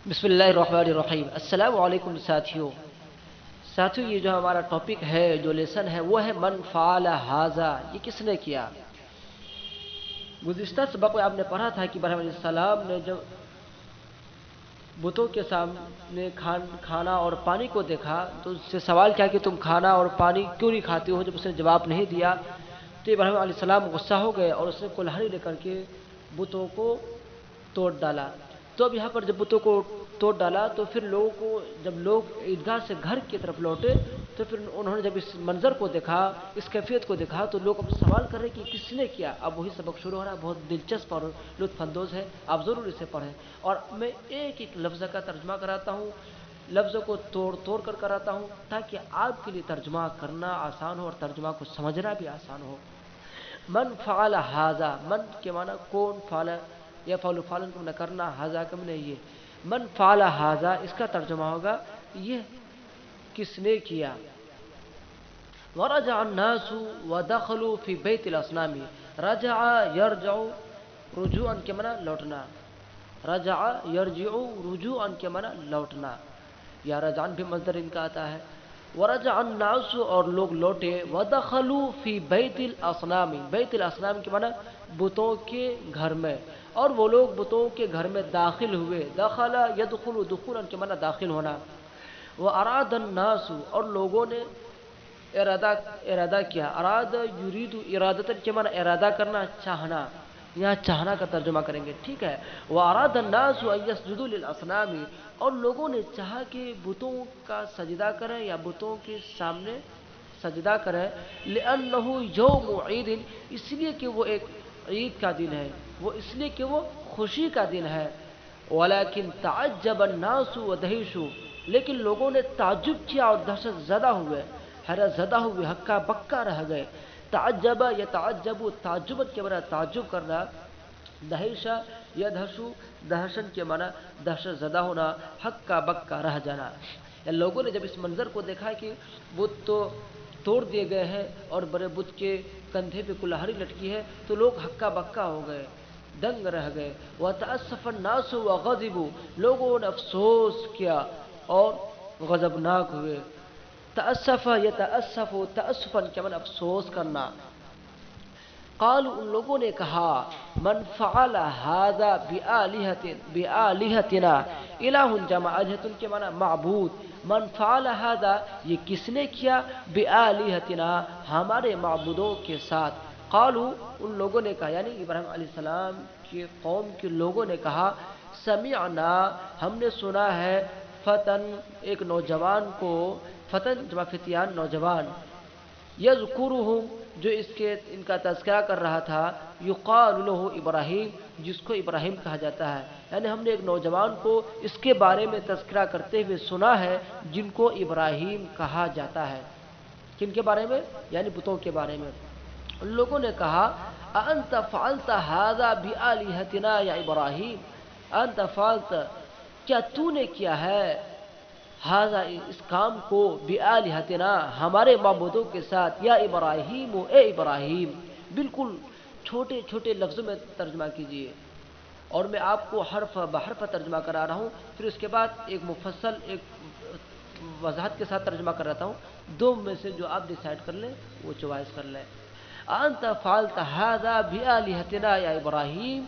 بسم اللہ الرحمن الرحیم۔ السلام علیکم ساتھیوں، یہ جو ہمارا ٹاپک ہے، جو لیسن ہے، وہ ہے من فعل ھذا، یہ کس نے کیا۔ گزشتہ سبق میں آپ نے پڑھا تھا کہ ابراہیم علیہ السلام نے جب بتوں کے سامنے کھانا اور پانی کو دیکھا تو اس سے سوال کیا کہ تم کھانا اور پانی کیوں نہیں کھاتے ہو۔ جب اس نے جواب نہیں دیا تو ابراہیم علیہ السلام غصہ ہو گئے اور اس نے کلہڑی لے کر کے بتوں کو توڑ ڈالا۔ تو اب یہاں پر جب بتوں کو توڑ ڈالا تو پھر لوگوں کو، جب لوگ عیدگاہ سے گھر کی طرف لوٹے تو پھر انہوں نے جب اس منظر کو دیکھا، اس کیفیت کو دیکھا، تو لوگ اب سوال کر رہے کہ کس نے کیا۔ اب وہی سبق شروع ہو رہا ہے، بہت دلچسپ اور لطف اندوز ہے، آپ ضرور اسے پڑھیں۔ اور میں ایک ایک لفظ کا ترجمہ کراتا ہوں، لفظوں کو توڑ توڑ کر کراتا ہوں تاکہ آپ کے لیے ترجمہ کرنا آسان ہو اور ترجمہ کو سمجھنا بھی آسان ہو۔ من فعل ھذا، من کے معنی کون، فعل یا فعل فعلن کو نہ کرنا، ھذا کا معنی یہ۔ من فعل ھذا، اس کا ترجمہ ہوگا یہ کس نے کیا۔ ورجع الناس ودخلوا في بيت الاصنام، رجع يرجع رجوعا کے معنی لوٹنا، رجع يرجع رجوعا کے معنی لوٹنا، یا رجعن بھی مصدر ان کا آتا ہے۔ ورجع الناس، اور لوگ لوٹے، ودخلوا فی بیت الاصنام، بیت الاصنام کے معنی بتوں کے گھر میں، اور وہ لوگ بتوں کے گھر میں داخل ہوئے، دخل یدخل دخولا کے معنی داخل ہونا۔ واراد الناس، اور لوگوں نے ارادہ کیا، اراد یرید ارادتن کے معنی ارادہ کرنا، چاہنا، یہاں چاہنا کا ترجمہ کریں گے، ٹھیک ہے۔ واراد الناس ان یسجدوا للاصنام، اور لوگوں نے چاہا کہ بتوں کا سجدہ کریں یا بتوں کے سامنے سجدہ کریں، لأنہ یوم عید، اس لیے کہ وہ ایک عید کا دن ہے، وہ اس لیے کہ وہ خوشی کا دن ہے۔ ولیکن تعجب الناس ودہشوا، لیکن لوگوں نے تعجب کیا اور دہشت زدہ ہوئے، حیرت زدہ ہوئے، ہکا بکا رہ گئے۔ تعجب یتعجب تعجبت کے معنی تعجب کرنا، دہش یدہش دہشن کے معنی دہشت زدہ ہونا، ہکا بکا رہ جانا۔ لوگوں نے جب اس منظر کو دیکھا کہ بت تو توڑ دیے گئے ہیں اور بڑے بت کے کندھے پہ کلہاڑی لٹکی ہے، تو لوگ ہکا بکا ہو گئے، دنگ رہ گئے۔ وتأسف الناس وغضبوا، لوگوں نے افسوس کیا اور غضبناک ہوئے۔ تأسف یتأسف تأسفا کے معنی افسوس کرنا۔ قالوا، ان لوگوں نے کہا، من فعل ھذا بآلہتنا، الہ جمع الہۃ کے معنی معبود، من فعل ھذا، یہ کس نے کیا، بآلہتنا، ہمارے معبودوں کے ساتھ۔ قالوا، ان لوگوں نے کہا، یعنی ابراہیم علیہ السلام کی قوم کے لوگوں نے کہا، سمعنا، ہم نے سنا ہے، فتن، ایک نوجوان کو، فتن جمع فتیان نوجوان، یذکرہم، جو ان کا تذکرہ کر رہا تھا، یقال لہ ابراہیم، جس کو ابراہیم کہا جاتا ہے، یعنی ہم نے ایک نوجوان کو اس کے بارے میں تذکرہ کرتے ہوئے سنا ہے جن کو ابراہیم کہا جاتا ہے۔ کن کے بارے میں؟ یعنی بتوں کے بارے میں۔ ان لوگوں نے کہا، اانت فعلت ھذا بآلہتنا یا ابراہیم، انت فعلت، کیا تو نے کیا ہے، ھذا، اس کام کو، بآلہتنا، ہمارے معبودوں کے ساتھ، یا ابراہیم، اے ابراہیم۔ بالکل چھوٹے چھوٹے لفظوں میں ترجمہ کیجئے، اور میں آپ کو حرف بحرف ترجمہ کرا رہا ہوں، پھر اس کے بعد ایک مفصل، ایک وضاحت کے ساتھ ترجمہ کراتا ہوں، دو میں سے جو آپ ڈیسائیڈ کر لیں وہ چوائس کر لیں۔ انت فعلت ھذا بآلہتنا یا ابراہیم،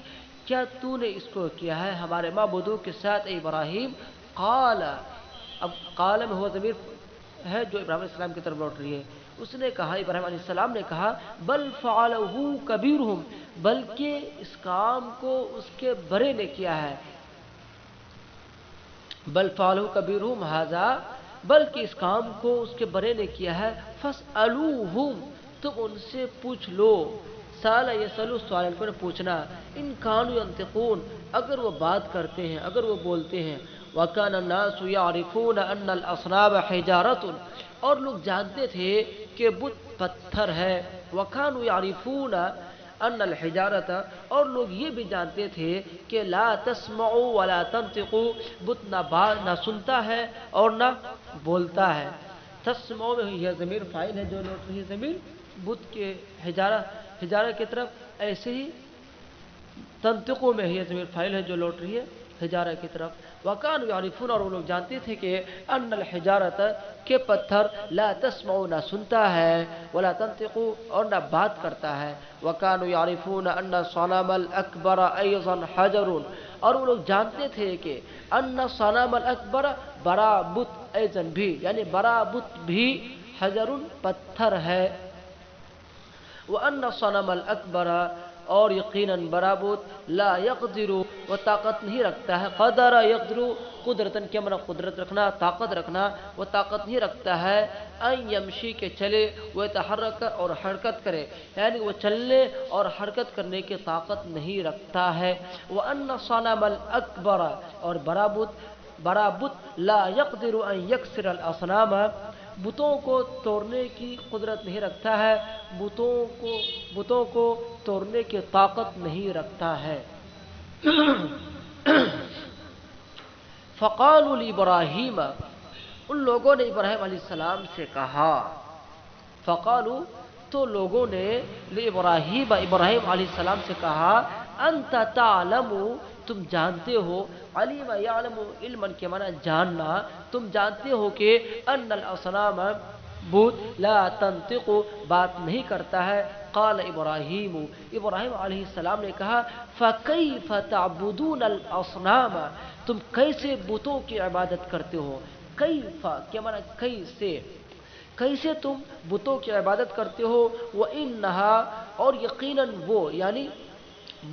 کیا تو نے اس کو کیا ہے ہمارے معبودوں کے ساتھ، اے ابراہیم۔ قال، اب قال میں ہوا ضمیر ہے جو ابراہیم علیہ السلام کی طرف لوٹ رہی ہے۔ اس نے کہا، ابراہیم علیہ السلام نے کہا، بل فعلہ کبیرہم، بلکہ اس کام کو اس کے بڑے نے کیا ہے، بل فعلہ کبیرہم ھذا، بلکہ اس کام کو اس کے بڑے نے کیا ہے، فاسألوہم، تم ان سے پوچھ لو، سال یسألو سوال کو پوچھنا، ان کانوا ینطقون، اگر وہ بات کرتے ہیں، اگر وہ بولتے ہیں۔ وَكَانَ النَّاسُ يَعْرِفُونَ أَنَّ الْأَصْنَامَ حِجَارَةٌ، اور لوگ جانتے تھے کہ بت پتھر ہے۔ وَكَانُوا يَعْرِفُونَ أَنَّ الْحِجَارَةَ، اور لوگ یہ بھی جانتے تھے کہ لا تسمع ولا تنطق، بت نہ سنتا ہے اور نہ بولتا ہے۔ تسمع میں یہ ضمیر فاعل ہے جو لوٹ رہی ہے، ضمیر بت کے ہجارہ کی طرف، ایسے ہی تنطقوں میں یہ ضمیر فاعل ہے جو لوٹ رہی ہے حجارہ کی طرف. وَكَانُوا يَعْرِفُونَ اور وہ لوگ جانتے تھے کہ أَنَّ الْحِجَارَةَ کہ پتھر لَا تَسْمَعُ نہ سنتا ہے وَلَا تَنْطِقُ اور نہ بات کرتا ہے. وَكَانُوا يَعْرِفُونَ أَنَّ الصَّنَمَ الْأَكْبَرَ أَيْضًا حَجَرٌ اور وہ لوگ جانتے تھے کہ أَنَّ الصَّنَمَ الْأَكْبَرَ بڑا بت ایضًا بھی یعنی بڑا بت بھی حجر پتھر ہے. وَأَنَّ الصَّنَمَ الْأَكْبَرَ اور یقیناً بڑا بت لا يقدر وہ طاقت نہیں رکھتا ہے. قدر يقدر قدرتن کے معنی قدرت رکھنا طاقت رکھنا وہ طاقت نہیں رکھتا ہے. ان یمشی کے چلے وہ یتحرک اور حرکت کرے یعنی وہ چلنے اور حرکت کرنے کی طاقت نہیں رکھتا ہے. وَأَنَّ الصَّنَمَ الْأَكْبَرَ اور بڑا بت لا يقدر ان يكسر الاصنام بتوں کو توڑنے کی قدرت نہیں رکھتا ہے بتوں کو توڑنے کی طاقت نہیں رکھتا ہے. فقالوا لابراہیم ان لوگوں نے ابراہیم علیہ السلام سے کہا. فقالوا تو لوگوں نے لابراہیم ابراہیم علیہ السلام سے کہا انت تعلم تم جانتے ہو علیم یعلم علما کے معنی جاننا تم جانتے ہو کہ ان الاصنام بت لا تنطق بات نہیں کرتا ہے. قال ابراہیم علیہ السلام نے کہا فکیف تعبدون الاصنام تم کیسے بتوں کی عبادت کرتے ہو. کیف کے معنی کیسے تم بتوں کی عبادت کرتے ہو. وَإِنَّهَا اور یقیناً وہ یعنی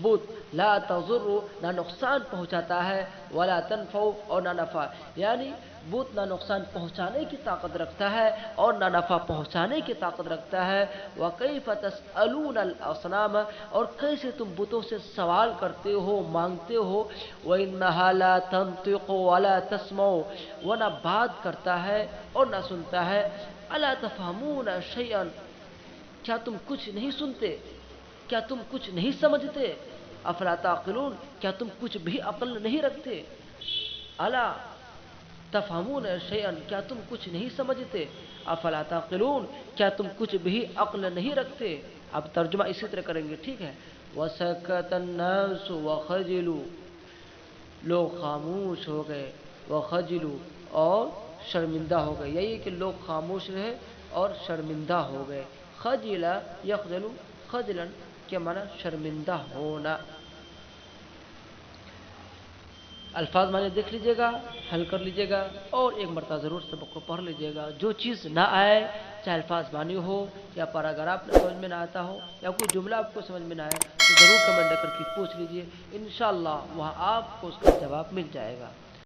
بت لا تضر نہ نقصان پہنچاتا ہے ولا تنفع اور نہ نفع یعنی بت نہ نقصان پہنچانے کی طاقت رکھتا ہے اور نہ نفع پہنچانے کی طاقت رکھتا ہے. وَكَيْفَ تَسْأَلُونَ الْأَصْنَامَ اور کیسے تم بتوں سے سوال کرتے ہو مانگتے ہو. وَإِنَّهَا لَا تَنطِقُ وَلَا تَسْمَعُ وہ نہ بات کرتا ہے اور نہ سنتا ہے. أَلَا تَفْهَمُونَ شَيْئًا کیا تم کچھ نہیں سنتے کیا تم کچھ نہیں سمجھتے. افلا تعقلون کیا تم کچھ بھی عقل نہیں رکھتے. الا تفہمون شیئا کیا تم کچھ نہیں سمجھتے. افلا تعقلون کیا تم کچھ بھی عقل نہیں رکھتے. اب ترجمہ اسی طرح کریں گے ٹھیک ہے. وسکت الناس وخجلوا لوگ خاموش ہو گئے وخجلوا اور شرمندہ ہو گئے یہی کہ لوگ خاموش رہے اور شرمندہ ہو گئے. خجل یخجل خجلا کے معنی شرمندہ ہونا. الفاظ معنی دیکھ لیجئے گا حل کر لیجئے گا اور ایک مرتبہ ضرور سبق کو پڑھ لیجئے گا. جو چیز نہ آئے چاہے الفاظ معنی ہو یا پیراگراف میں سمجھ میں نہ آتا ہو یا کوئی جملہ آپ کو سمجھ میں نہ آئے تو ضرور کمنٹ کر کے پوچھ لیجئے. انشاءاللہ وہاں آپ کو اس کا جواب مل جائے گا.